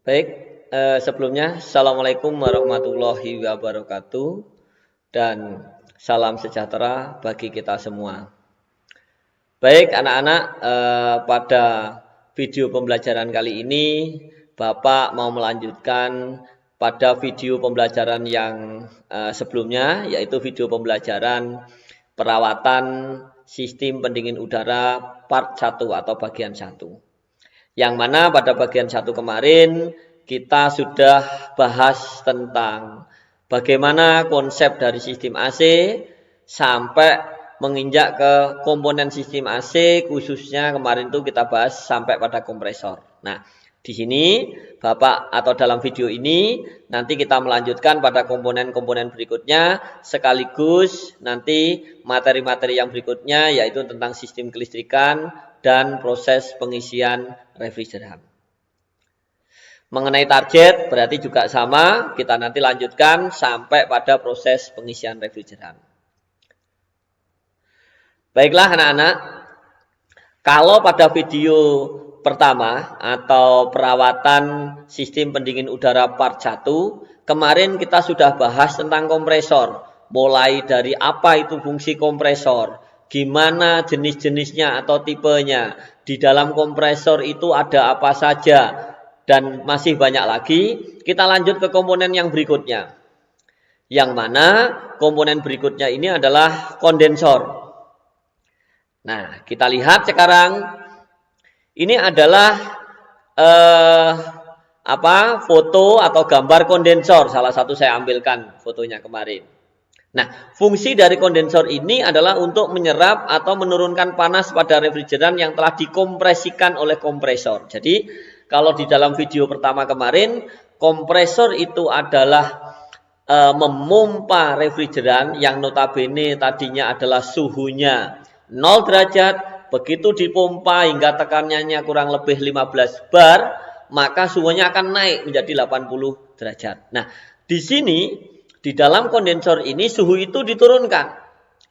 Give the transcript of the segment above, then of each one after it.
Baik, sebelumnya Assalamualaikum warahmatullahi wabarakatuh dan salam sejahtera bagi kita semua. Baik anak-anak, pada video pembelajaran kali ini Bapak mau melanjutkan pada video pembelajaran yang sebelumnya, yaitu video pembelajaran perawatan sistem pendingin udara part 1 atau bagian 1. Yang mana pada bagian 1 kemarin kita sudah bahas tentang bagaimana konsep dari sistem AC sampai menginjak ke komponen sistem AC, khususnya kemarin itu kita bahas sampai pada kompresor. Nah, di sini Bapak atau dalam video ini nanti kita melanjutkan pada komponen-komponen berikutnya, sekaligus nanti materi-materi yang berikutnya yaitu tentang sistem kelistrikan dan proses pengisian refrigeran. Mengenai target berarti juga sama, kita nanti lanjutkan sampai pada proses pengisian refrigeran. Baiklah anak-anak, kalau pada video pertama atau perawatan sistem pendingin udara part 1, kemarin kita sudah bahas tentang kompresor. Mulai dari apa itu fungsi kompresor, gimana jenis-jenisnya atau tipenya, di dalam kompresor itu ada apa saja, dan masih banyak lagi. Kita lanjut ke komponen yang berikutnya. Yang mana komponen berikutnya ini adalah kondensor. Nah, kita lihat sekarang ini adalah foto atau gambar kondensor. Salah satu saya ambilkan fotonya kemarin. Nah, fungsi dari kondensor ini adalah untuk menyerap atau menurunkan panas pada refrigeran yang telah dikompresikan oleh kompresor. Jadi, kalau di dalam video pertama kemarin, kompresor itu adalah memompa refrigeran yang notabene tadinya adalah suhunya 0 derajat, begitu dipompa hingga tekanannya kurang lebih 15 bar, maka suhunya akan naik menjadi 80 derajat. Nah, di sini di dalam kondensor ini suhu itu diturunkan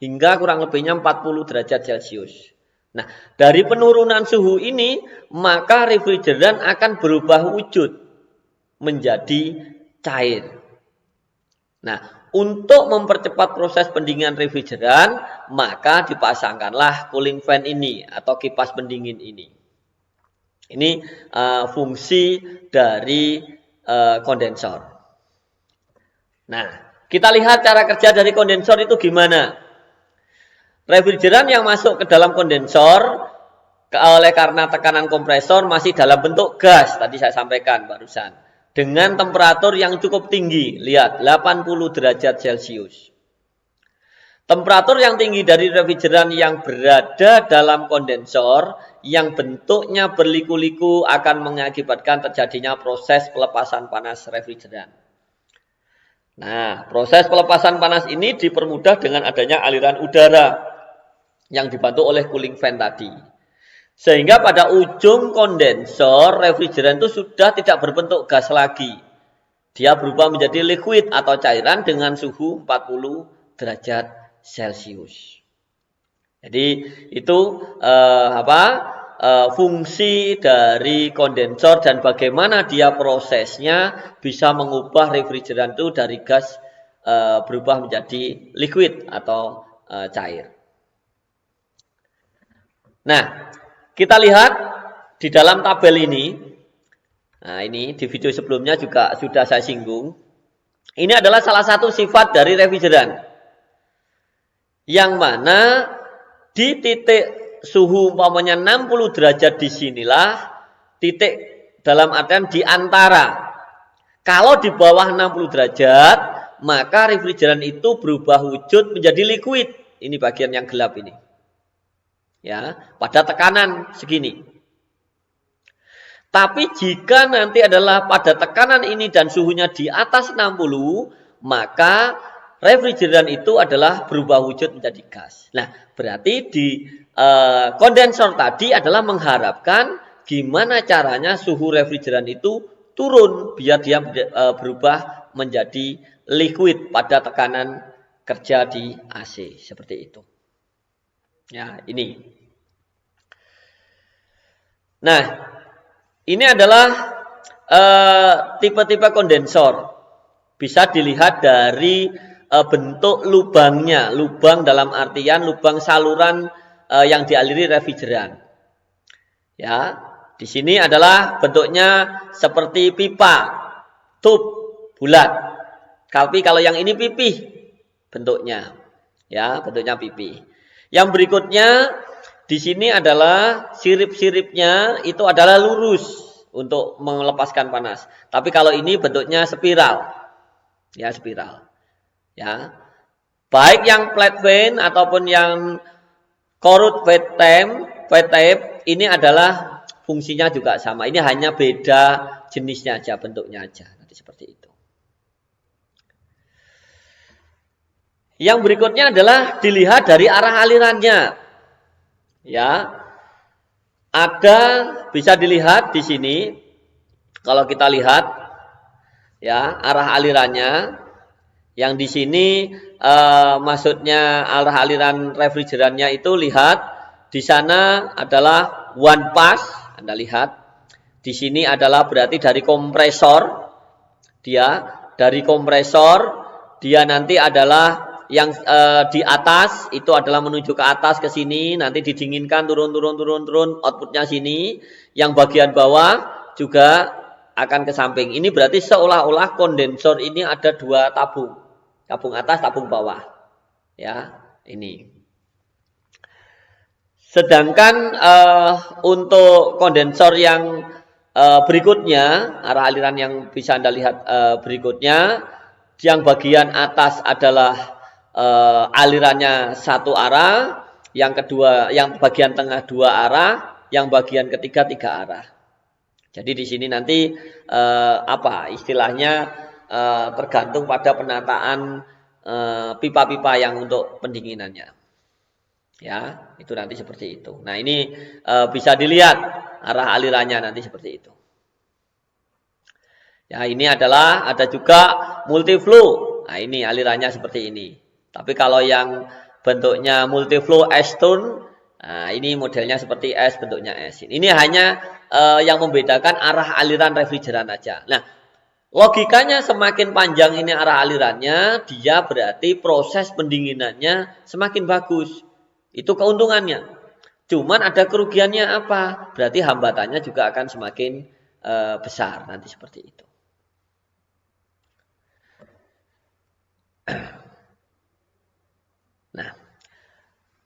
hingga kurang lebihnya 40 derajat Celcius. Nah, dari penurunan suhu ini, maka refrigeran akan berubah wujud menjadi cair. Nah, untuk mempercepat proses pendinginan refrigeran, maka dipasangkanlah cooling fan ini atau kipas pendingin ini. Ini fungsi dari kondensor. Nah, kita lihat cara kerja dari kondensor itu gimana. Refrigeran yang masuk ke dalam kondensor oleh karena tekanan kompresor masih dalam bentuk gas, tadi saya sampaikan barusan, dengan temperatur yang cukup tinggi. Lihat, 80 derajat Celcius. Temperatur yang tinggi dari refrigeran yang berada dalam kondensor yang bentuknya berliku-liku akan mengakibatkan terjadinya proses pelepasan panas refrigeran. Nah, proses pelepasan panas ini dipermudah dengan adanya aliran udara yang dibantu oleh cooling fan tadi. Sehingga pada ujung kondensor, refrigeran itu sudah tidak berbentuk gas lagi. Dia berubah menjadi liquid atau cairan dengan suhu 40 derajat Celcius. Jadi itu fungsi dari kondensor dan bagaimana dia prosesnya bisa mengubah refrigeran itu dari gas berubah menjadi liquid atau cair. Nah, kita lihat di dalam tabel ini. Nah, ini di video sebelumnya juga sudah saya singgung. Ini adalah salah satu sifat dari refrigeran. Yang mana di titik suhu umpamanya 60 derajat disinilah titik dalam artian di antara. Kalau di bawah 60 derajat, maka refrigeran itu berubah wujud menjadi liquid. Ini bagian yang gelap ini. Ya, pada tekanan segini. Tapi jika nanti adalah pada tekanan ini dan suhunya di atas 60, maka refrigeran itu adalah berubah wujud menjadi gas. Nah, berarti di kondensor tadi adalah mengharapkan gimana caranya suhu refrigeran itu turun biar dia berubah menjadi liquid pada tekanan kerja di AC. Seperti itu. Ya, ini. Nah, ini adalah tipe-tipe kondensor bisa dilihat dari bentuk lubangnya. Lubang dalam artian lubang saluran yang dialiri refrigeran. Ya, di sini adalah bentuknya seperti pipa, tub bulat. Tapi kalau yang ini pipih bentuknya. Ya, bentuknya pipih. Yang berikutnya di sini adalah sirip-siripnya itu adalah lurus untuk melepaskan panas. Tapi kalau ini bentuknya spiral. Ya, spiral. Ya. Baik yang flat fan ataupun yang corrugated tape ini adalah fungsinya juga sama. Ini hanya beda jenisnya aja, bentuknya aja. Nanti seperti itu. Yang berikutnya adalah dilihat dari arah alirannya. Ya. Ada bisa dilihat di sini. Kalau kita lihat ya, arah alirannya yang di sini maksudnya arah aliran refrigerannya itu lihat di sana adalah one pass, Anda lihat. Di sini adalah berarti dari kompresor. Dari kompresor dia nanti adalah yang di atas itu adalah menuju ke atas ke sini, nanti didinginkan turun outputnya sini. Yang bagian bawah juga akan ke samping. Ini berarti seolah-olah kondensor ini ada dua tabung. Tabung atas, tabung bawah. Ya, ini. Sedangkan untuk kondensor yang berikutnya, arah aliran yang bisa Anda lihat berikutnya, yang bagian atas adalah alirannya satu arah, yang kedua, yang bagian tengah dua arah, yang bagian ketiga tiga arah. Jadi di sini nanti istilahnya tergantung pada penataan pipa-pipa yang untuk pendinginannya. Ya, itu nanti seperti itu. Nah, ini bisa dilihat arah alirannya nanti seperti itu. Ya, ini adalah ada juga multiflow. Nah, ini alirannya seperti ini. Tapi kalau yang bentuknya multiflow S-tone, nah, ini modelnya seperti S, bentuknya S. Ini hanya yang membedakan arah aliran refrigeran aja. Nah, logikanya semakin panjang ini arah alirannya, dia berarti proses pendinginannya semakin bagus. Itu keuntungannya. Cuman ada kerugiannya apa? Berarti hambatannya juga akan semakin besar nanti seperti itu. Nah,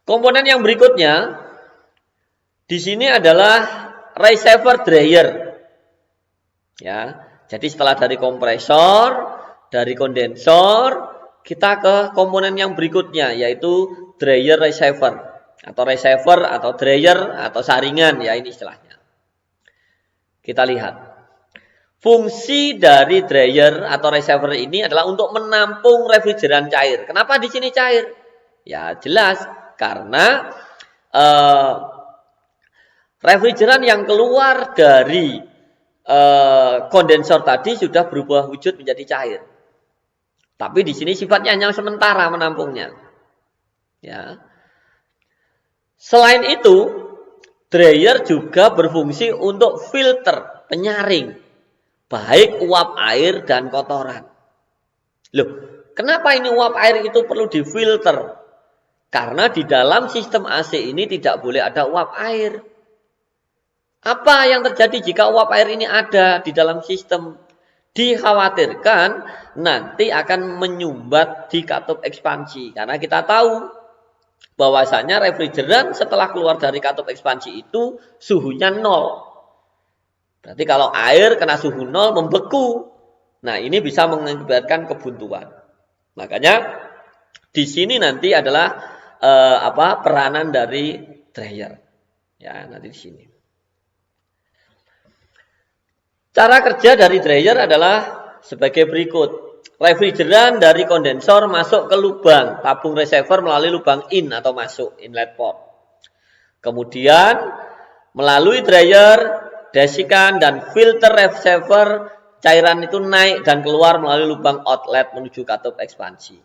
komponen yang berikutnya di sini adalah receiver dryer. Ya, jadi setelah dari kompresor, dari kondensor, kita ke komponen yang berikutnya yaitu dryer receiver atau dryer atau saringan ya ini istilahnya. Kita lihat. Fungsi dari dryer atau receiver ini adalah untuk menampung refrigeran cair. Kenapa di sini cair? Ya jelas karena refrigeran yang keluar dari kondensor tadi sudah berubah wujud menjadi cair. Tapi di sini sifatnya hanya sementara menampungnya. Ya. Selain itu, dryer juga berfungsi untuk filter, penyaring, baik uap air dan kotoran. Loh, kenapa ini uap air itu perlu difilter? Karena di dalam sistem AC ini tidak boleh ada uap air. Apa yang terjadi jika uap air ini ada di dalam sistem? Dikhawatirkan nanti akan menyumbat di katup ekspansi. Karena kita tahu bahwasanya refrigeran setelah keluar dari katup ekspansi itu suhunya 0. Berarti kalau air kena suhu 0 membeku. Nah, ini bisa mengakibatkan kebuntuan. Makanya di sini nanti adalah peranan dari dryer. Ya, nanti di sini. Cara kerja dari dryer adalah sebagai berikut. Refrigeran dari kondensor masuk ke lubang tabung receiver melalui lubang in atau masuk inlet port. Kemudian melalui dryer, desikan dan filter receiver cairan itu naik dan keluar melalui lubang outlet menuju katup ekspansi.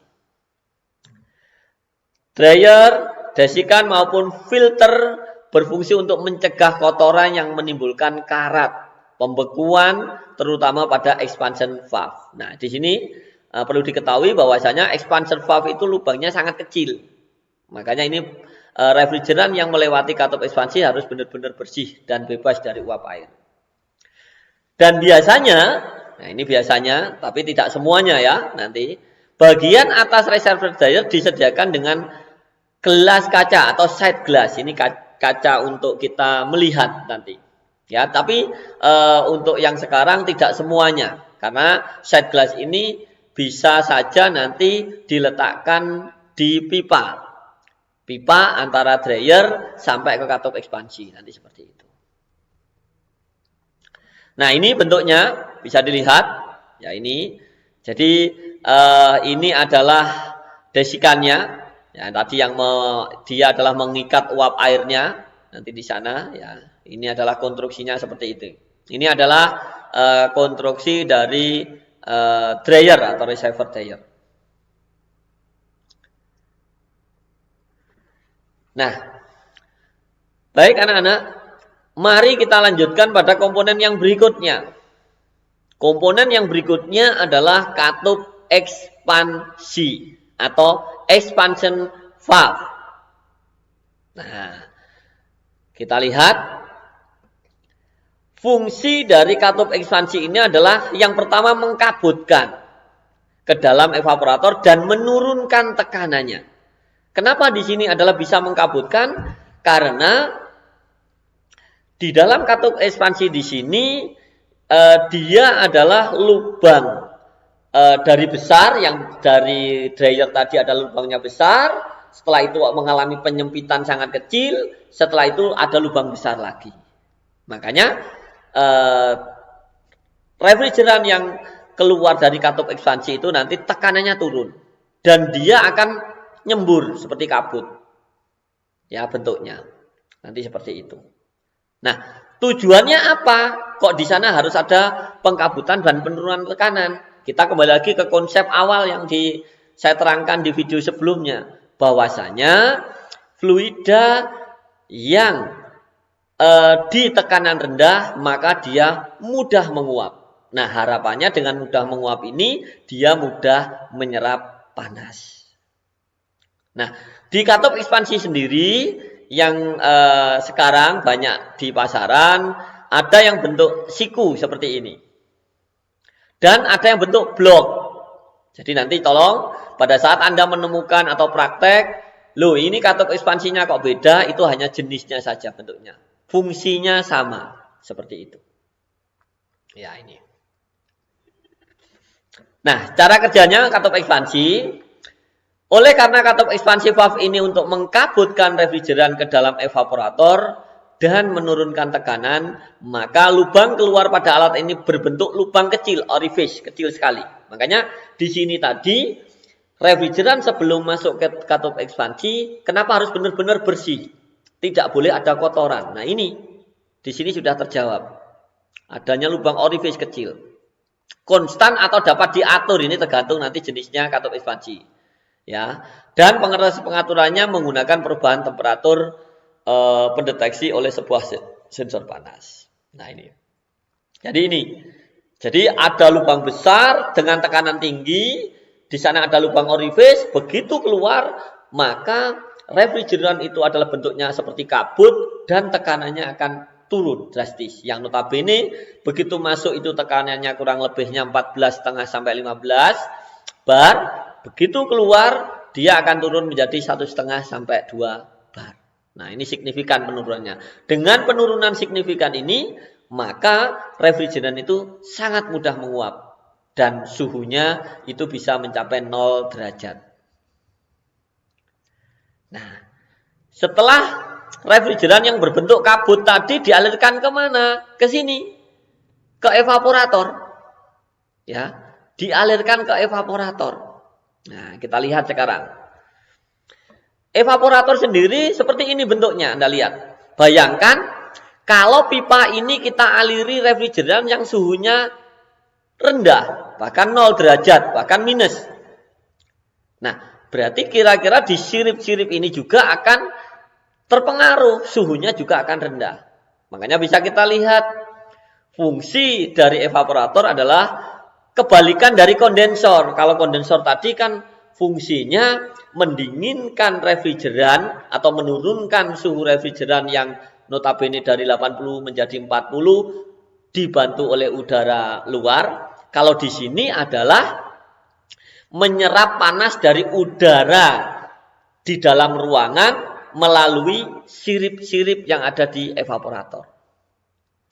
Dryer, desikan maupun filter berfungsi untuk mencegah kotoran yang menimbulkan karat pembekuan terutama pada expansion valve. Nah, di sini perlu diketahui bahwasanya expansion valve itu lubangnya sangat kecil. Makanya ini refrigeran yang melewati katup ekspansi harus benar-benar bersih dan bebas dari uap air. Dan biasanya, nah ini biasanya, tapi tidak semuanya ya, nanti bagian atas reservoir dryer disediakan dengan gelas kaca atau side glass. Ini kaca untuk kita melihat nanti. Ya, tapi untuk yang sekarang tidak semuanya, karena side glass ini bisa saja nanti diletakkan di pipa antara dryer sampai ke katup ekspansi, nanti seperti itu. Nah, ini bentuknya bisa dilihat, ya ini. Jadi ini adalah desikannya, ya tadi yang dia adalah mengikat uap airnya nanti di sana, ya. Ini adalah konstruksinya seperti itu. Ini adalah konstruksi dari dryer atau reservoir dryer. Nah, baik anak-anak, mari kita lanjutkan pada komponen yang berikutnya. Komponen yang berikutnya adalah katup ekspansi atau expansion valve. Nah, kita lihat fungsi dari katup ekspansi ini adalah yang pertama mengkabutkan ke dalam evaporator dan menurunkan tekanannya. Kenapa di sini adalah bisa mengkabutkan? Karena di dalam katup ekspansi di sini dia adalah lubang dari besar, yang dari dryer tadi adalah lubangnya besar. Setelah itu mengalami penyempitan sangat kecil. Setelah itu ada lubang besar lagi. Makanya refrigeran yang keluar dari katup ekspansi itu nanti tekanannya turun dan dia akan nyembur seperti kabut. Ya, bentuknya. Nanti seperti itu. Nah, tujuannya apa? Kok di sana harus ada pengkabutan dan penurunan tekanan? Kita kembali lagi ke konsep awal yang saya terangkan di video sebelumnya. Bahwasanya fluida yang di tekanan rendah maka dia mudah menguap. Nah, harapannya dengan mudah menguap ini dia mudah menyerap panas. Nah, di katup ekspansi sendiri yang sekarang banyak di pasaran, ada yang bentuk siku seperti ini. Dan ada yang bentuk blok. Jadi nanti tolong pada saat Anda menemukan atau praktek, loh ini katup ekspansinya kok beda, itu hanya jenisnya saja bentuknya. Fungsinya sama, seperti itu. Ya, ini. Nah, cara kerjanya katup ekspansi. Oleh karena katup ekspansi valve ini untuk mengkabutkan refrigeran ke dalam evaporator dan menurunkan tekanan, maka lubang keluar pada alat ini berbentuk lubang kecil, orifice, kecil sekali. Makanya di sini tadi refrigeran sebelum masuk ke katup ekspansi, kenapa harus benar-benar bersih? Tidak boleh ada kotoran. Nah, ini di sini sudah terjawab. Adanya lubang orifice kecil. Konstan atau dapat diatur, ini tergantung nanti jenisnya katup ekspansi. Ya, dan pengaturannya menggunakan perubahan temperatur pendeteksi oleh sebuah sensor panas. Nah, ini. Jadi ada lubang besar dengan tekanan tinggi, di sana ada lubang orifice, begitu keluar maka refrigeran itu adalah bentuknya seperti kabut dan tekanannya akan turun drastis. Yang notabene begitu masuk itu tekanannya kurang lebihnya 14,5 sampai 15 bar. Begitu keluar, dia akan turun menjadi 1,5 sampai 2 bar. Nah, ini signifikan penurunannya. Dengan penurunan signifikan ini, maka refrigeran itu sangat mudah menguap. Dan suhunya itu bisa mencapai 0 derajat. Nah, setelah refrigeran yang berbentuk kabut tadi dialirkan kemana? Ke sini. Ke evaporator. Ya, dialirkan ke evaporator. Nah, kita lihat sekarang. Evaporator sendiri seperti ini bentuknya, Anda lihat. Bayangkan kalau pipa ini kita aliri refrigeran yang suhunya rendah, bahkan 0 derajat, bahkan minus. Nah, berarti kira-kira di sirip-sirip ini juga akan terpengaruh, suhunya juga akan rendah. Makanya bisa kita lihat Fungsi dari evaporator adalah kebalikan dari kondensor. Kalau kondensor tadi kan fungsinya mendinginkan refrigeran atau menurunkan suhu refrigeran yang notabene dari 80 menjadi 40 dibantu oleh udara luar. Kalau di sini adalah menyerap panas dari udara di dalam ruangan melalui sirip-sirip yang ada di evaporator.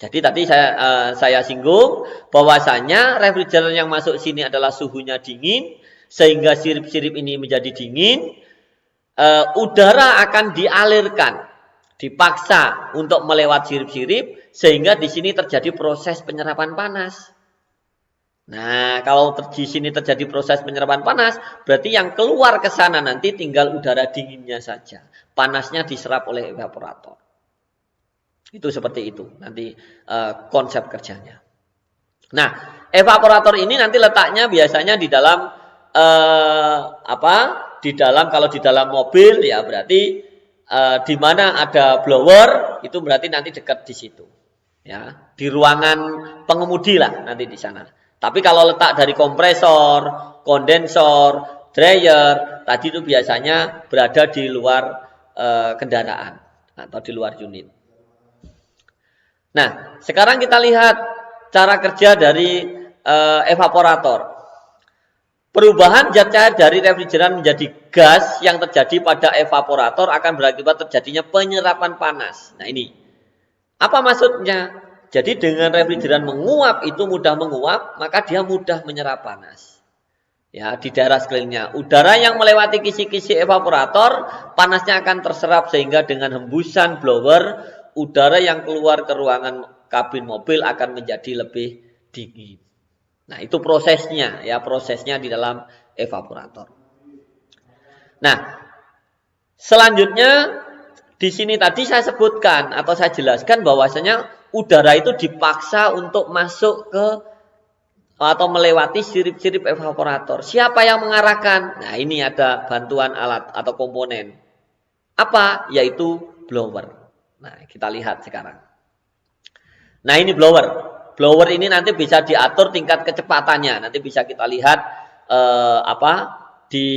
Jadi tadi saya singgung bahwasanya refrigeran yang masuk sini adalah suhunya dingin, sehingga sirip-sirip ini menjadi dingin. Udara akan dialirkan, dipaksa untuk melewati sirip-sirip, sehingga di sini terjadi proses penyerapan panas. Nah, kalau di sini terjadi proses penyerapan panas, berarti yang keluar ke sana nanti tinggal udara dinginnya saja. Panasnya diserap oleh evaporator. Itu seperti itu nanti konsep kerjanya. Nah, evaporator ini nanti letaknya biasanya di dalam Di dalam, kalau di dalam mobil ya berarti di mana ada blower itu berarti nanti dekat di situ. Ya, di ruangan pengemudi lah nanti di sana. Tapi kalau letak dari kompresor, kondensor, dryer tadi itu biasanya berada di luar kendaraan atau di luar unit. Nah, sekarang kita lihat cara kerja dari evaporator. Perubahan zat cair dari refrigeran menjadi gas yang terjadi pada evaporator akan berakibat terjadinya penyerapan panas. Nah ini, apa maksudnya? Jadi dengan refrigeran menguap itu mudah menguap, maka dia mudah menyerap panas. Ya, di daerah sekelilingnya. Udara yang melewati kisi-kisi evaporator, panasnya akan terserap sehingga dengan hembusan blower, udara yang keluar ke ruangan kabin mobil akan menjadi lebih dingin. Nah, itu prosesnya ya, prosesnya di dalam evaporator. Nah, selanjutnya di sini tadi saya sebutkan atau saya jelaskan bahwasanya udara itu dipaksa untuk masuk ke atau melewati sirip-sirip evaporator. Siapa yang mengarahkan? Nah, ini ada bantuan alat atau komponen. Apa? Yaitu blower. Nah, kita lihat sekarang. Nah, ini blower. Blower ini nanti bisa diatur tingkat kecepatannya. Nanti bisa kita lihat di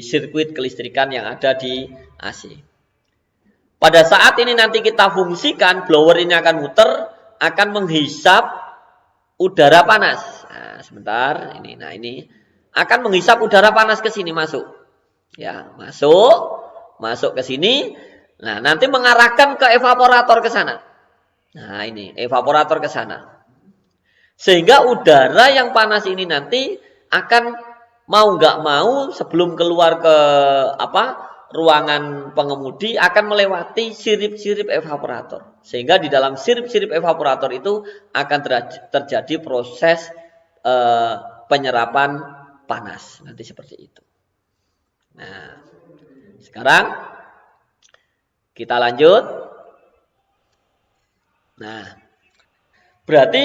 sirkuit kelistrikan yang ada di AC. Pada saat ini nanti kita fungsikan, blower ini akan muter, akan menghisap udara panas. Nah, sebentar, ini. Nah, ini akan menghisap udara panas ke sini masuk. Ya, masuk ke sini. Nah, nanti mengarahkan ke evaporator ke sana. Nah, ini evaporator ke sana. Sehingga udara yang panas ini nanti akan mau nggak mau sebelum keluar ke ruangan pengemudi akan melewati sirip-sirip evaporator. Sehingga di dalam sirip-sirip evaporator itu akan terjadi proses penyerapan panas. Nanti seperti itu. Nah, sekarang kita lanjut. Nah, berarti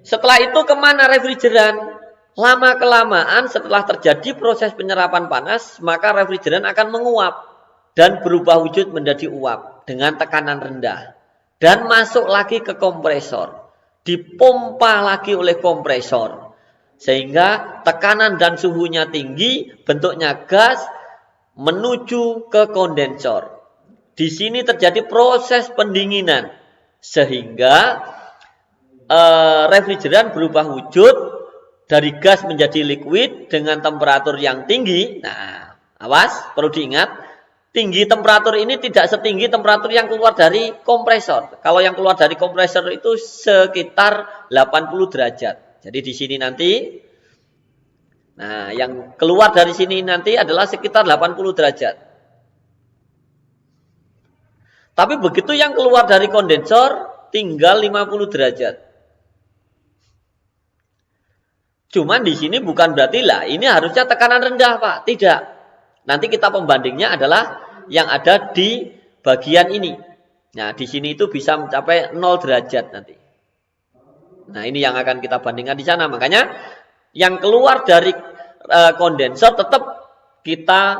setelah itu kemana refrigeran? Lama-kelamaan setelah terjadi proses penyerapan panas, maka refrigeran akan menguap dan berubah wujud menjadi uap dengan tekanan rendah. Dan masuk lagi ke kompresor. Dipompa lagi oleh kompresor. Sehingga tekanan dan suhunya tinggi, bentuknya gas menuju ke kondensor. Di sini terjadi proses pendinginan. Sehingga refrigeran berubah wujud dari gas menjadi liquid dengan temperatur yang tinggi. Nah, awas, perlu diingat, tinggi temperatur ini tidak setinggi temperatur yang keluar dari kompresor. Kalau yang keluar dari kompresor itu sekitar 80 derajat. Jadi di sini nanti, nah, yang keluar dari sini nanti adalah sekitar 80 derajat. Tapi begitu yang keluar dari kondensor tinggal 50 derajat. Cuman di sini bukan berarti lah ini harusnya tekanan rendah, Pak. Tidak. Nanti kita pembandingnya adalah yang ada di bagian ini. Nah, di sini itu bisa mencapai 0 derajat nanti. Nah, ini yang akan kita bandingkan di sana. Makanya yang keluar dari kondensor tetap kita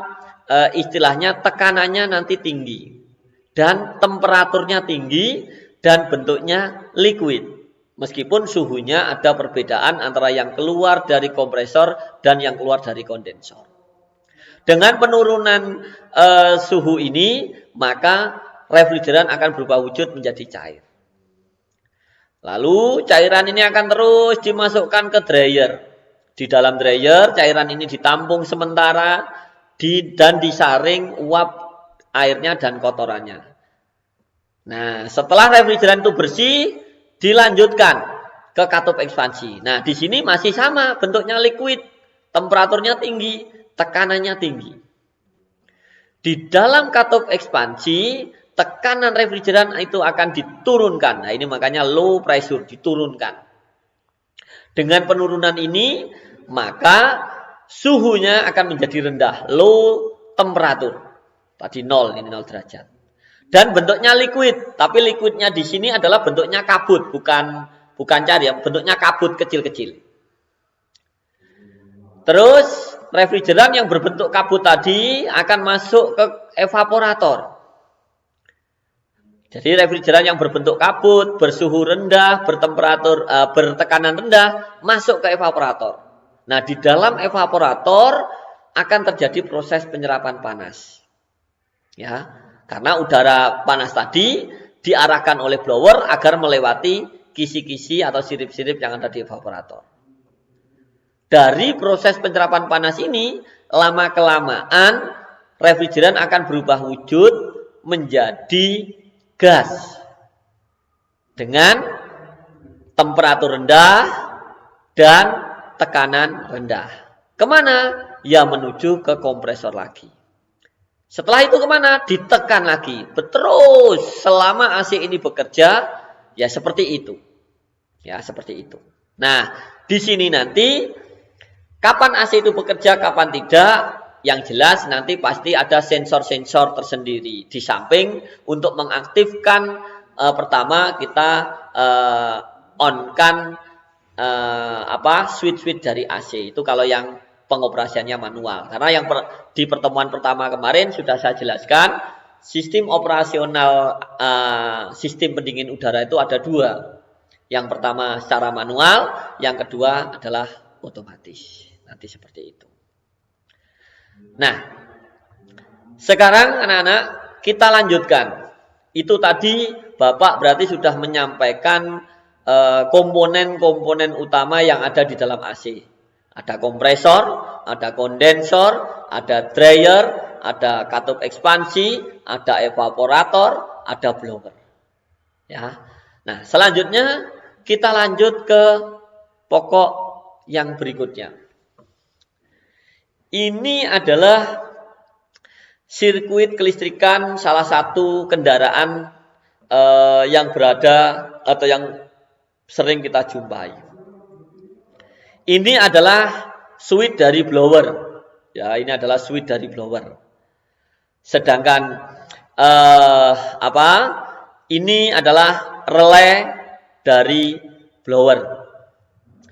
istilahnya tekanannya nanti tinggi. Dan temperaturnya tinggi dan bentuknya liquid. Meskipun suhunya ada perbedaan antara yang keluar dari kompresor dan yang keluar dari kondensor. Dengan penurunan suhu ini, maka refrigeran akan berubah wujud menjadi cair. Lalu cairan ini akan terus dimasukkan ke dryer. Di dalam dryer, cairan ini ditampung sementara dan disaring uap airnya dan kotorannya. Nah, setelah refrigeran itu bersih, dilanjutkan ke katup ekspansi. Nah, di sini masih sama, bentuknya liquid, temperaturnya tinggi, tekanannya tinggi. Di dalam katup ekspansi, tekanan refrigeran itu akan diturunkan. Nah, ini makanya low pressure, diturunkan. Dengan penurunan ini, maka suhunya akan menjadi rendah, low temperatur. Tadi 0, ini 0 derajat. Dan bentuknya liquid, tapi liquidnya di sini adalah bentuknya kabut, bukan cair, bentuknya kabut kecil-kecil. Terus refrigeran yang berbentuk kabut tadi akan masuk ke evaporator. Jadi refrigeran yang berbentuk kabut, bersuhu rendah, bertekanan rendah, masuk ke evaporator. Nah, di dalam evaporator akan terjadi proses penyerapan panas. Ya, karena udara panas tadi diarahkan oleh blower agar melewati kisi-kisi atau sirip-sirip yang ada di evaporator. Dari proses penyerapan panas ini, lama-kelamaan refrigeran akan berubah wujud menjadi gas dengan temperatur rendah dan tekanan rendah. Kemana? Ya menuju ke kompresor lagi. Setelah itu kemana? Ditekan lagi. Terus selama AC ini bekerja, ya seperti itu. Ya seperti itu. Nah, di sini nanti kapan AC itu bekerja, kapan tidak, yang jelas nanti pasti ada sensor-sensor tersendiri. Di samping untuk mengaktifkan pertama kita on-kan switch-switch dari AC. Itu kalau yang pengoperasiannya manual. Karena yang di pertemuan pertama kemarin sudah saya jelaskan, sistem operasional sistem pendingin udara itu ada dua. Yang pertama secara manual, yang kedua adalah otomatis. Nanti seperti itu. Nah, sekarang anak-anak kita lanjutkan. Itu tadi Bapak berarti sudah menyampaikan komponen-komponen utama yang ada di dalam AC. Ada kompresor, ada kondensor, ada dryer, ada katup ekspansi, ada evaporator, ada blower. Ya. Nah, selanjutnya kita lanjut ke pokok yang berikutnya. Ini adalah sirkuit kelistrikan salah satu kendaraan yang berada atau yang sering kita jumpai. Ini adalah switch dari blower. Ya, ini adalah switch dari blower. Sedangkan ini adalah relay dari blower.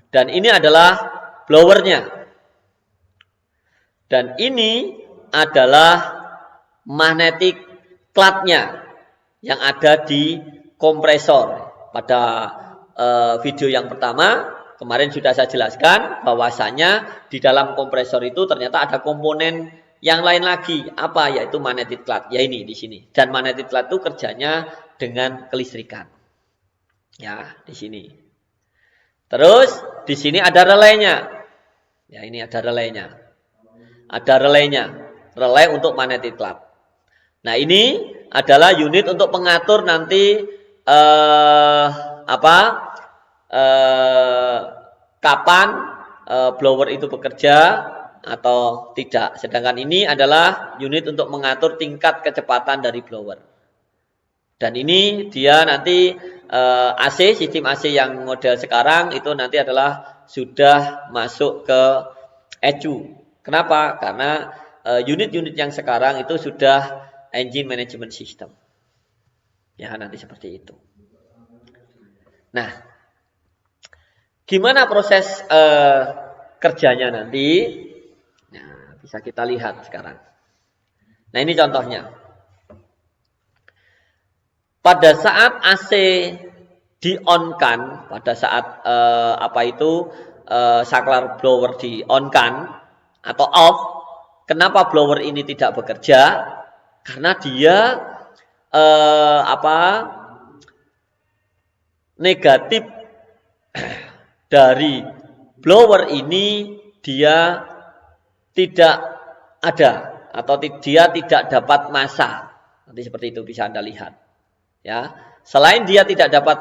Dan ini adalah blowernya. Dan ini adalah magnetic cloth-nya yang ada di kompresor. Pada video yang pertama, kemarin sudah saya jelaskan bahwasanya di dalam kompresor itu ternyata ada komponen yang lain lagi. Apa? Yaitu magnetic cloth. Ya ini di sini. Dan magnetic cloth itu kerjanya dengan kelistrikan. Ya, di sini. Terus di sini ada relaynya. Ya, ini ada relaynya. Ada relaynya, relay untuk magnetic cloth. Nah, ini adalah unit untuk mengatur nanti kapan blower itu bekerja atau tidak. Sedangkan ini adalah unit untuk mengatur tingkat kecepatan dari blower. Dan ini dia nanti AC, sistem AC yang model sekarang itu nanti adalah sudah masuk ke ECU. Kenapa? Karena unit-unit yang sekarang itu sudah engine management system. Ya, nanti seperti itu. Nah, gimana proses kerjanya nanti? Nah, bisa kita lihat sekarang. Nah, ini contohnya. Pada saat AC di-on-kan pada saat saklar blower di-on-kan atau off. Kenapa blower ini tidak bekerja? Karena dia negatif dari blower ini dia tidak ada atau dia tidak dapat massa. Nanti seperti itu bisa Anda lihat. Ya, selain dia tidak dapat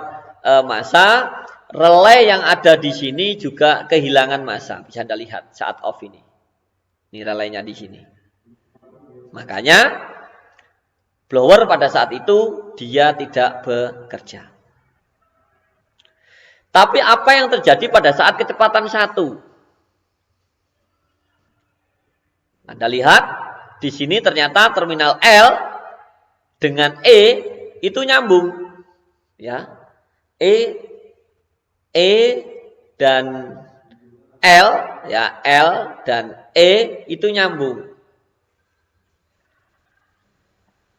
massa, relay yang ada di sini juga kehilangan massa. Bisa Anda lihat saat off ini. Ini relaynya di sini. Makanya blower pada saat itu dia tidak bekerja. Tapi apa yang terjadi pada saat kecepatan 1? Anda lihat di sini ternyata terminal L dengan E itu nyambung. Ya. E dan L, ya, L dan E itu nyambung.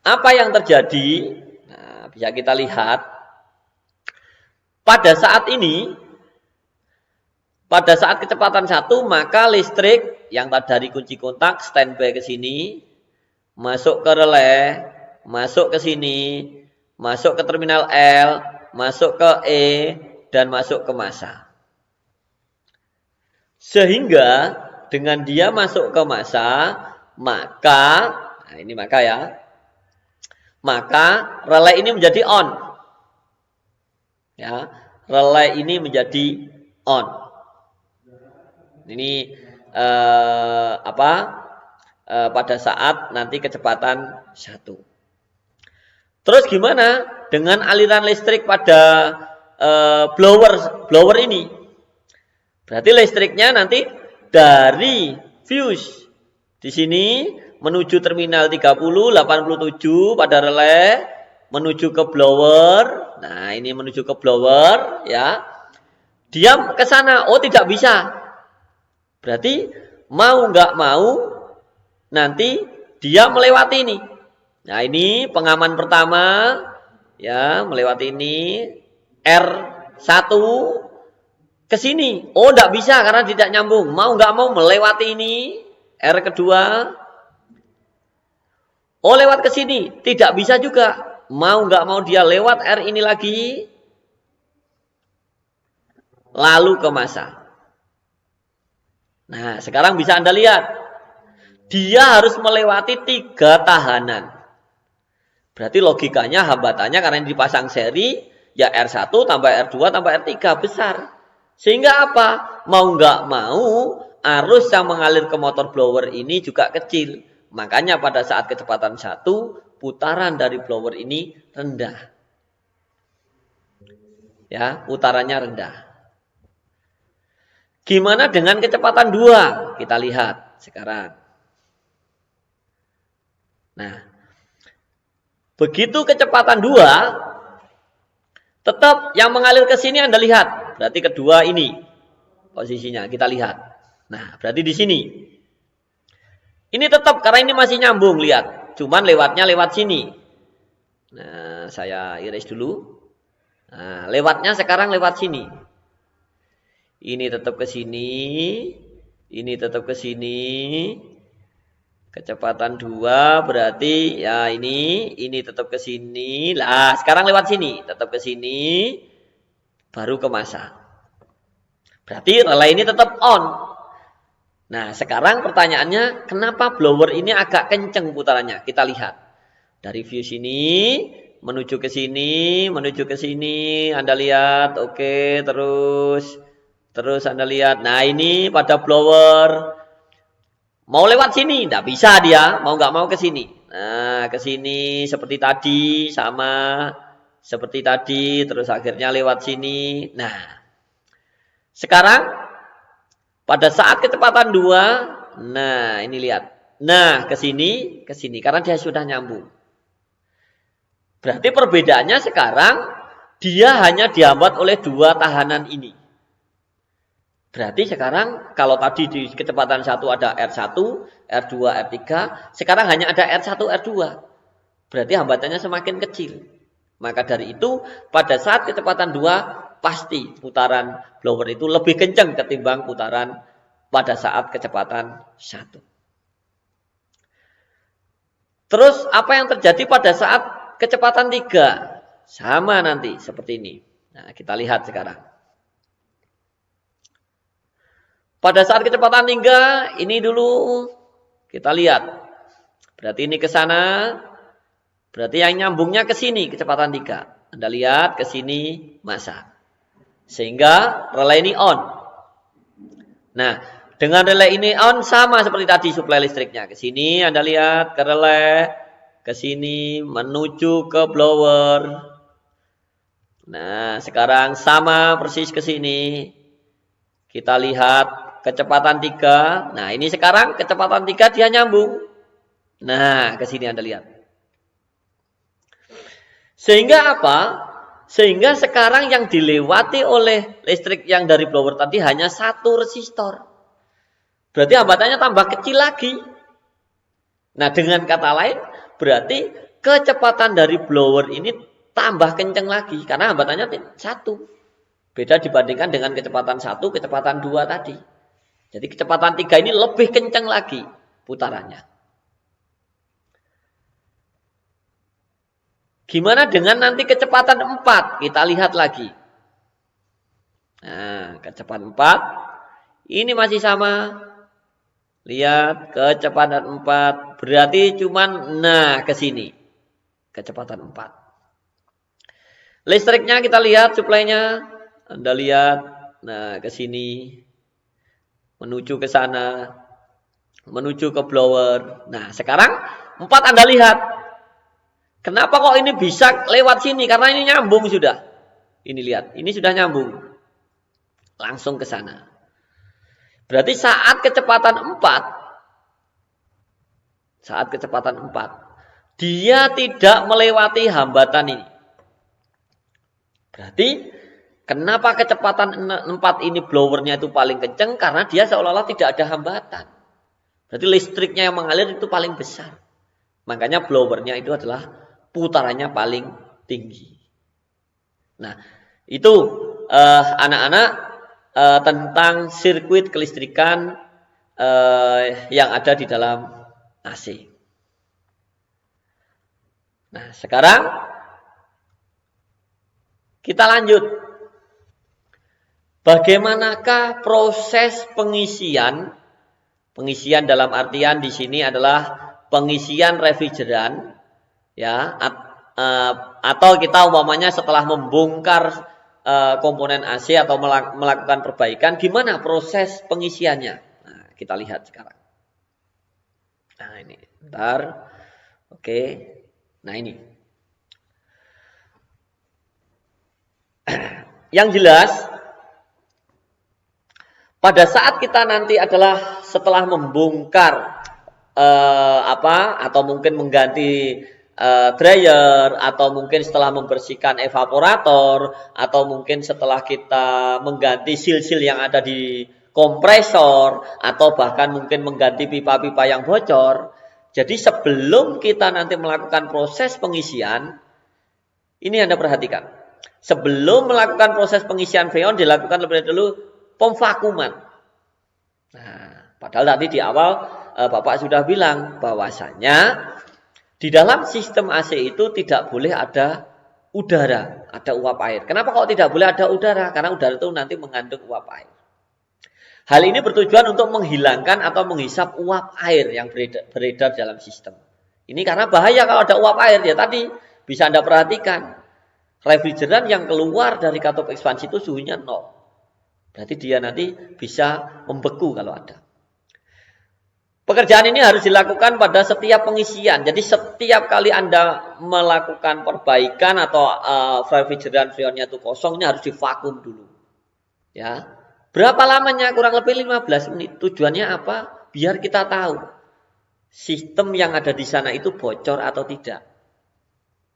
Apa yang terjadi? Nah, bisa kita lihat pada saat ini, pada saat kecepatan 1, maka listrik yang dari kunci kontak standby ke sini, masuk ke relay, masuk ke sini, masuk ke terminal L, masuk ke E, dan masuk ke massa. Sehingga dengan dia masuk ke massa, maka, nah ini maka ya, maka relay ini menjadi on. Ya, relay ini menjadi on. Ini pada saat nanti kecepatan 1. Terus gimana dengan aliran listrik pada blower ini? Berarti listriknya nanti dari fuse di sini menuju terminal 30, 87 pada relay menuju ke blower. Nah, ini menuju ke blower, ya. Dia ke sana. Oh, tidak bisa. Berarti mau nggak mau nanti dia melewati ini. Nah, ini pengaman pertama, ya, melewati ini R1 ke sini. Oh, nggak bisa karena tidak nyambung. Mau nggak mau melewati ini R kedua. Oh, lewat ke sini. Tidak bisa juga. Mau nggak mau dia lewat R ini lagi, lalu ke massa. Nah, sekarang bisa Anda lihat, dia harus melewati 3 tahanan. Berarti logikanya hambatannya karena ini dipasang seri, ya R1 tambah R2 tambah R3 besar. Sehingga apa? Mau nggak mau, arus yang mengalir ke motor blower ini juga kecil. Makanya pada saat kecepatan 1, putaran dari blower ini rendah. Ya, putarannya rendah. Gimana dengan kecepatan 2? Kita lihat sekarang. Nah, begitu kecepatan 2, tetap yang mengalir ke sini Anda lihat. Berarti kedua ini posisinya, kita lihat. Nah, berarti di sini. Ini tetap karena ini masih nyambung, lihat. Cuman lewatnya lewat sini. Nah, saya iris dulu. Nah, lewatnya sekarang lewat sini. Ini tetap ke sini. Ini tetap ke sini. Kecepatan 2 berarti ya ini tetap ke sini. Lah, sekarang lewat sini, tetap ke sini. Baru ke massa. Berarti relay ini tetap on. Nah, sekarang pertanyaannya, kenapa blower ini agak kenceng putarannya? Kita lihat. Dari view sini, menuju ke sini, menuju ke sini. Anda lihat, oke, terus Anda lihat. Nah, ini pada blower. Mau lewat sini, tidak bisa dia. Mau nggak mau ke sini. Nah, ke sini seperti tadi, sama. Seperti tadi, terus akhirnya lewat sini. Nah, sekarang pada saat kecepatan 2, nah ini lihat. Nah, ke sini, karena dia sudah nyambung. Berarti perbedaannya sekarang, dia hanya dihambat oleh 2 tahanan ini. Berarti sekarang, kalau tadi di kecepatan 1 ada R1, R2, R3, sekarang hanya ada R1, R2. Berarti hambatannya semakin kecil. Maka dari itu, pada saat kecepatan 2, pasti putaran blower itu lebih kencang ketimbang putaran pada saat kecepatan 1. Terus apa yang terjadi pada saat kecepatan 3? Sama nanti seperti ini. Nah, kita lihat sekarang. Pada saat kecepatan 3, ini dulu kita lihat. Berarti ini ke sana. Berarti yang nyambungnya ke sini kecepatan 3. Anda lihat ke sini massa. Sehingga relay ini on. Nah, dengan relay ini on sama seperti tadi suplai listriknya. Ke sini Anda lihat ke relay, ke sini menuju ke blower. Nah, sekarang sama persis ke sini. Kita lihat kecepatan 3. Nah, ini sekarang kecepatan 3 dia nyambung. Nah, ke sini Anda lihat. Sehingga apa? Sehingga sekarang yang dilewati oleh listrik yang dari blower tadi hanya 1 resistor. Berarti hambatannya tambah kecil lagi. Nah, dengan kata lain, berarti kecepatan dari blower ini tambah kencang lagi. Karena hambatannya 1. Beda dibandingkan dengan kecepatan 1, kecepatan 2 tadi. Jadi kecepatan 3 ini lebih kencang lagi putarannya. Gimana dengan nanti kecepatan 4? Kita lihat lagi. Nah, kecepatan 4. Ini masih sama. Lihat, kecepatan 4. Berarti cuman, nah, ke sini. Kecepatan 4. Listriknya kita lihat, suplainya. Anda lihat, nah, ke sini. Menuju ke sana. Menuju ke blower. Nah, sekarang 4 Anda lihat. Kenapa kok ini bisa lewat sini? Karena ini nyambung sudah. Ini lihat, ini sudah nyambung. Langsung ke sana. Berarti saat kecepatan 4, dia tidak melewati hambatan ini. Berarti kenapa kecepatan 4 ini blowernya itu paling kencang? Karena dia seolah-olah tidak ada hambatan. Berarti listriknya yang mengalir itu paling besar. Makanya blowernya itu adalah putarannya paling tinggi. Nah, itu anak-anak tentang sirkuit kelistrikan yang ada di dalam AC. Nah, sekarang kita lanjut. Bagaimanakah proses pengisian? Pengisian dalam artian di sini adalah pengisian refrigeran. Ya, atau kita umpamanya setelah membongkar komponen AC atau melakukan perbaikan, gimana proses pengisiannya? Nah, kita lihat sekarang. Nah, ini, bentar. Oke. Nah, ini. Yang jelas, pada saat kita nanti adalah setelah membongkar atau mungkin mengganti dryer, atau mungkin setelah membersihkan evaporator, atau mungkin setelah kita mengganti seal-seal yang ada di kompresor, atau bahkan mungkin mengganti pipa-pipa yang bocor. Jadi sebelum kita nanti melakukan proses pengisian, ini Anda perhatikan. Sebelum melakukan proses pengisian freon dilakukan lebih dahulu pemvakuman. Nah, padahal tadi di awal Bapak sudah bilang bahwasanya di dalam sistem AC itu tidak boleh ada udara, ada uap air. Kenapa kok tidak boleh ada udara? Karena udara itu nanti mengandung uap air. Hal ini bertujuan untuk menghilangkan atau menghisap uap air yang beredar dalam sistem. Ini karena bahaya kalau ada uap air. Ya tadi bisa Anda perhatikan. Refrigeran yang keluar dari katup ekspansi itu suhunya 0. Berarti dia nanti bisa membeku kalau ada. Pekerjaan ini harus dilakukan pada setiap pengisian. Jadi setiap kali Anda melakukan perbaikan atau refrigeran freonnya itu kosong, ini harus divakum dulu. Ya. Berapa lamanya? Kurang lebih 15 menit. Tujuannya apa? Biar kita tahu sistem yang ada di sana itu bocor atau tidak.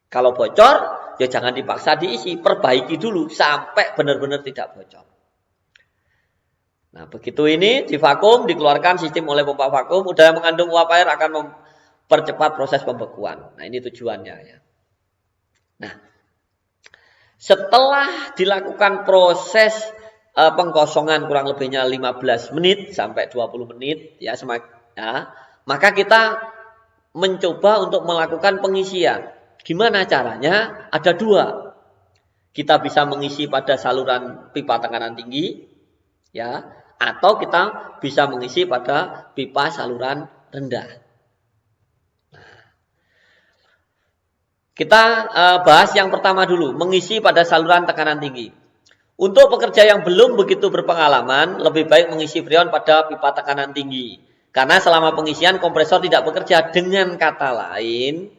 Kalau bocor, ya jangan dipaksa diisi, perbaiki dulu sampai benar-benar tidak bocor. Nah, begitu ini divakum, dikeluarkan sistem oleh pompa vakum, udara mengandung uap air akan mempercepat proses pembekuan. Nah, ini tujuannya ya. Nah, Setelah dilakukan proses pengkosongan kurang lebihnya 15 menit sampai 20 menit ya, maka kita mencoba untuk melakukan pengisian. Gimana caranya? Ada dua. Kita bisa mengisi pada saluran pipa tekanan tinggi ya, atau kita bisa mengisi pada pipa saluran rendah. Kita bahas yang pertama dulu, mengisi pada saluran tekanan tinggi. Untuk pekerja yang belum begitu berpengalaman, lebih baik mengisi freon pada pipa tekanan tinggi. Karena selama pengisian kompresor tidak bekerja. Dengan kata lain,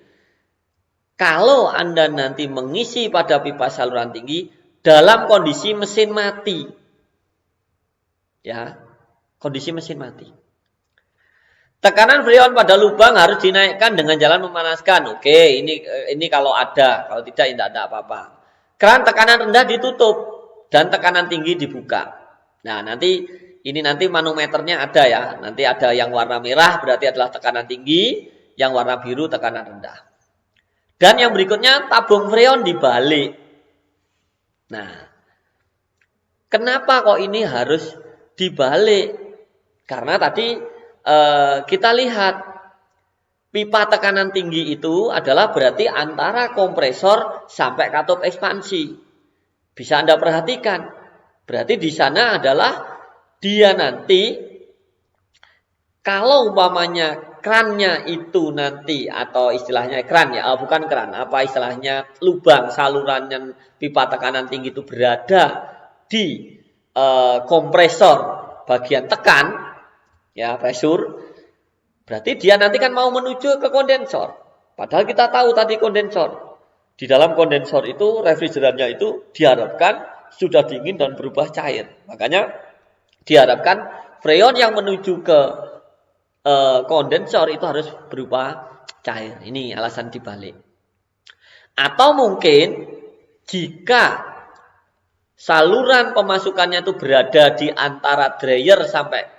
kalau Anda nanti mengisi pada pipa saluran tinggi dalam kondisi mesin mati. Ya, kondisi mesin mati. Tekanan freon pada lubang harus dinaikkan dengan jalan memanaskan. Oke, ini kalau ada, kalau tidak ada apa-apa. Keran tekanan rendah ditutup dan tekanan tinggi dibuka. Nah, nanti manometernya ada ya. Nanti ada yang warna merah berarti adalah tekanan tinggi, yang warna biru tekanan rendah. Dan yang berikutnya tabung freon dibalik. Nah, kenapa kok ini harus dibalik? Karena tadi kita lihat pipa tekanan tinggi itu adalah berarti antara kompresor sampai katup ekspansi. Bisa Anda perhatikan. Berarti di sana adalah dia nanti kalau umpamanya krannya itu nanti atau istilahnya kran ya, bukan kran, apa istilahnya lubang saluran pipa tekanan tinggi itu berada di kompresor bagian tekan ya, pressure, berarti dia nanti kan mau menuju ke kondensor. Padahal kita tahu tadi kondensor. Di dalam kondensor itu refrigerannya itu diharapkan sudah dingin dan berubah cair. Makanya diharapkan freon yang menuju ke kondensor itu harus berupa cair. Ini alasan dibalik. Atau mungkin jika saluran pemasukannya itu berada di antara dryer sampai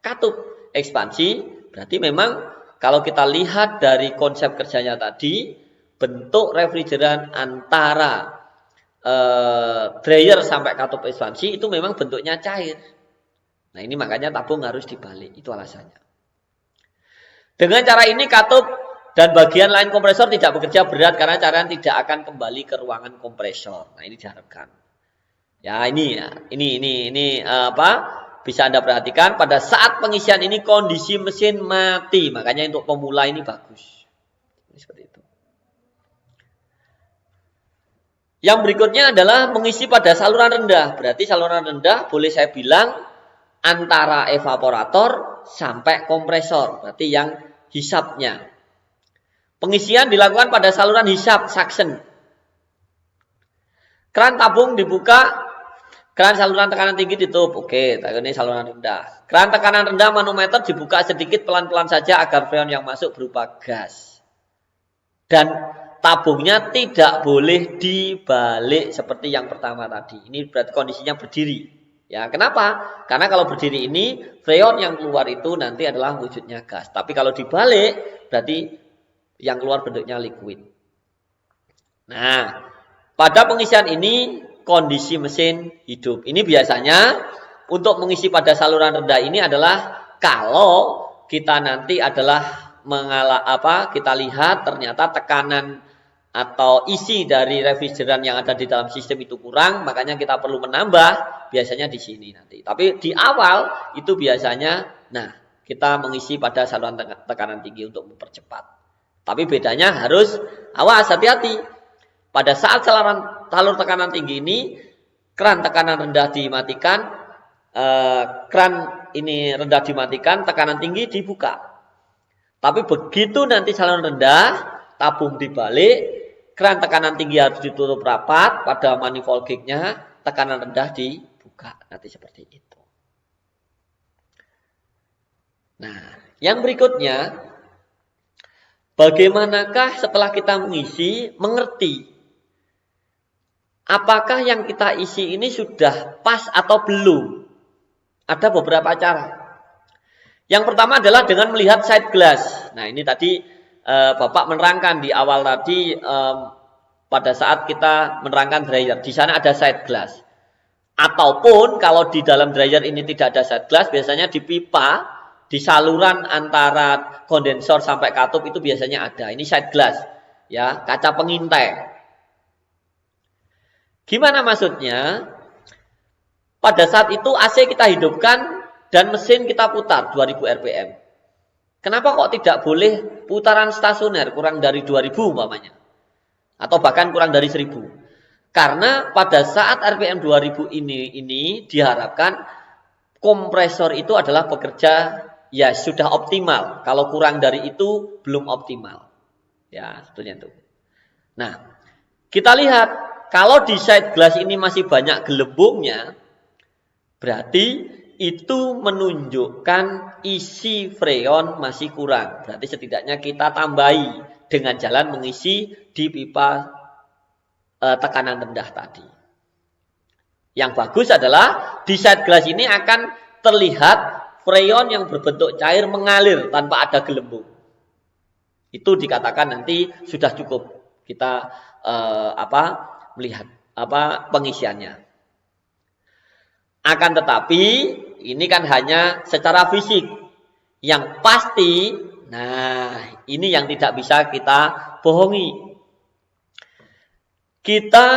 katup ekspansi, berarti memang kalau kita lihat dari konsep kerjanya tadi, bentuk refrigeran antara dryer sampai katup ekspansi itu memang bentuknya cair. Nah, ini makanya tabung harus dibalik, itu alasannya. Dengan cara ini katup dan bagian lain kompresor tidak bekerja berat karena cairan tidak akan kembali ke ruangan kompresor. Nah, ini diharapkan. Ya, ini bisa Anda perhatikan pada saat pengisian ini kondisi mesin mati. Makanya untuk pemula ini bagus. Seperti itu. Yang berikutnya adalah mengisi pada saluran rendah. Berarti saluran rendah boleh saya bilang antara evaporator sampai kompresor. Berarti yang hisapnya. Pengisian dilakukan pada saluran hisap, suction. Keran tabung dibuka. Keran saluran tekanan tinggi ditutup. Oke, ini saluran rendah. Keran tekanan rendah manometer dibuka sedikit pelan-pelan saja agar freon yang masuk berupa gas. Dan tabungnya tidak boleh dibalik seperti yang pertama tadi. Ini berarti kondisinya berdiri. Ya, kenapa? Karena kalau berdiri ini freon yang keluar itu nanti adalah wujudnya gas. Tapi kalau dibalik berarti yang keluar bentuknya liquid. Nah, pada pengisian ini kondisi mesin hidup. Ini biasanya untuk mengisi pada saluran rendah ini adalah kalau kita nanti adalah kita lihat ternyata tekanan atau isi dari refrigeran yang ada di dalam sistem itu kurang, makanya kita perlu menambah biasanya di sini nanti. Tapi di awal itu biasanya kita mengisi pada saluran tekanan tinggi untuk mempercepat. Tapi bedanya harus awas, hati-hati. Pada saat salur tekanan tinggi ini, keran tekanan rendah dimatikan, keran ini rendah dimatikan, tekanan tinggi dibuka. Tapi begitu nanti saluran rendah, tabung dibalik, keran tekanan tinggi harus ditutup rapat, pada manifold gate-nya, tekanan rendah dibuka. Nanti seperti itu. Nah, yang berikutnya, bagaimanakah setelah kita mengisi, mengerti apakah yang kita isi ini sudah pas atau belum? Ada beberapa cara. Yang pertama adalah dengan melihat side glass. Nah, ini tadi Bapak menerangkan di awal tadi pada saat kita menerangkan dryer. Di sana ada side glass. Ataupun kalau di dalam dryer ini tidak ada side glass, biasanya di pipa, di saluran antara kondensor sampai katup itu biasanya ada. Ini side glass, ya, kaca pengintai. Gimana maksudnya? Pada saat itu AC kita hidupkan dan mesin kita putar 2000 rpm. Kenapa kok tidak boleh putaran stasioner kurang dari 2000 umpamanya? Atau bahkan kurang dari 1000? Karena pada saat RPM 2000 ini diharapkan kompresor itu adalah bekerja ya sudah optimal. Kalau kurang dari itu belum optimal. Ya, sebetulnya itu. Nah, kita lihat kalau di side glass ini masih banyak gelembungnya, berarti itu menunjukkan isi freon masih kurang. Berarti setidaknya kita tambahi dengan jalan mengisi di pipa tekanan rendah tadi. Yang bagus adalah di side glass ini akan terlihat freon yang berbentuk cair mengalir tanpa ada gelembung. Itu dikatakan nanti sudah cukup kita melihat pengisiannya. Akan tetapi ini kan hanya secara fisik. Yang pasti, nah ini yang tidak bisa kita bohongi. Kita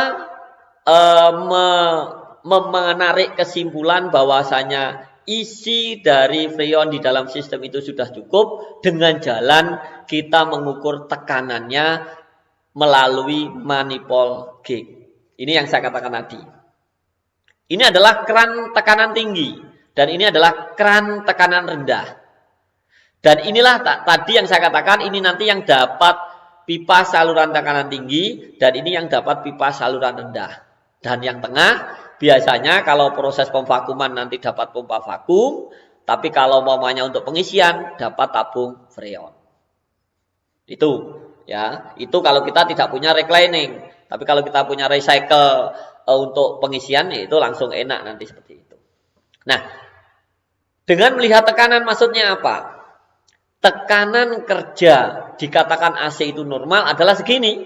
menarik kesimpulan bahwasanya isi dari freon di dalam sistem itu sudah cukup dengan jalan kita mengukur tekanannya melalui manifold gauge. Ini yang saya katakan tadi. Ini adalah keran tekanan tinggi dan ini adalah keran tekanan rendah. Dan inilah tadi yang saya katakan, ini nanti yang dapat pipa saluran tekanan tinggi dan ini yang dapat pipa saluran rendah. Dan yang tengah biasanya kalau proses pemvakuman nanti dapat pompa vakum, tapi kalau maunya untuk pengisian dapat tabung freon. Itu ya, itu kalau kita tidak punya reclining. Tapi kalau kita punya recycle untuk pengisian itu langsung enak nanti seperti itu. Nah, dengan melihat tekanan maksudnya apa? Tekanan kerja dikatakan AC itu normal adalah segini.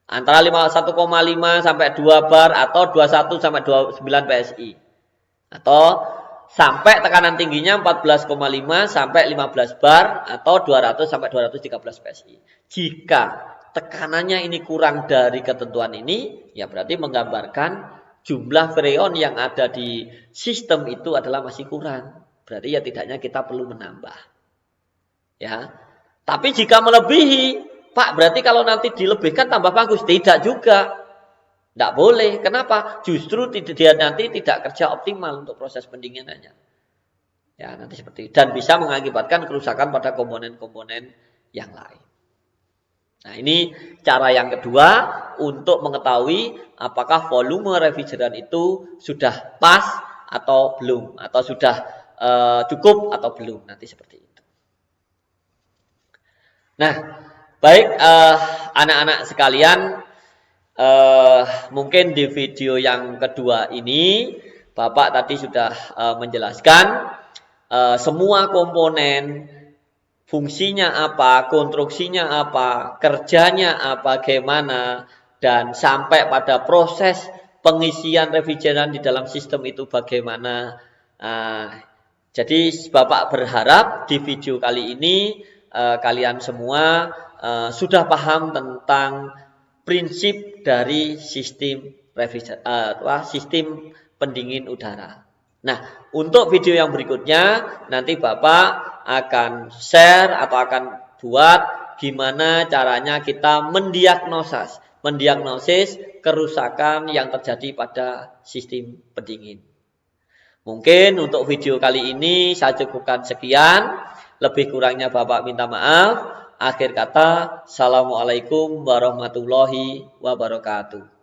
Antara 1,5 sampai 2 bar atau 21 sampai 29 PSI. Atau sampai tekanan tingginya 14,5 sampai 15 bar atau 200 sampai 213 PSI. Jika tekanannya ini kurang dari ketentuan ini, ya berarti menggambarkan jumlah freon yang ada di sistem itu adalah masih kurang. Berarti ya tidaknya kita perlu menambah. Ya. Tapi jika melebihi, Pak, berarti kalau nanti dilebihkan tambah bagus. Tidak juga. Tidak boleh. Kenapa? Justru dia nanti tidak kerja optimal untuk proses pendinginannya. Ya, nanti seperti itu. Dan bisa mengakibatkan kerusakan pada komponen-komponen yang lain. Nah, ini cara yang kedua untuk mengetahui apakah volume refrigeran itu sudah pas atau belum, atau sudah cukup atau belum, nanti seperti itu. Nah, baik anak-anak sekalian, mungkin di video yang kedua ini Bapak tadi sudah menjelaskan semua komponen, fungsinya apa, konstruksinya apa, kerjanya apa, bagaimana, dan sampai pada proses pengisian refrigeran di dalam sistem itu bagaimana. Jadi Bapak berharap di video kali ini kalian semua sudah paham tentang prinsip dari sistem sistem pendingin udara. Nah, untuk video yang berikutnya nanti Bapak akan share atau akan buat gimana caranya kita mendiagnosis kerusakan yang terjadi pada sistem pendingin. Mungkin untuk video kali ini saya cukupkan sekian. Lebih kurangnya Bapak minta maaf. Akhir kata, Assalamualaikum warahmatullahi wabarakatuh.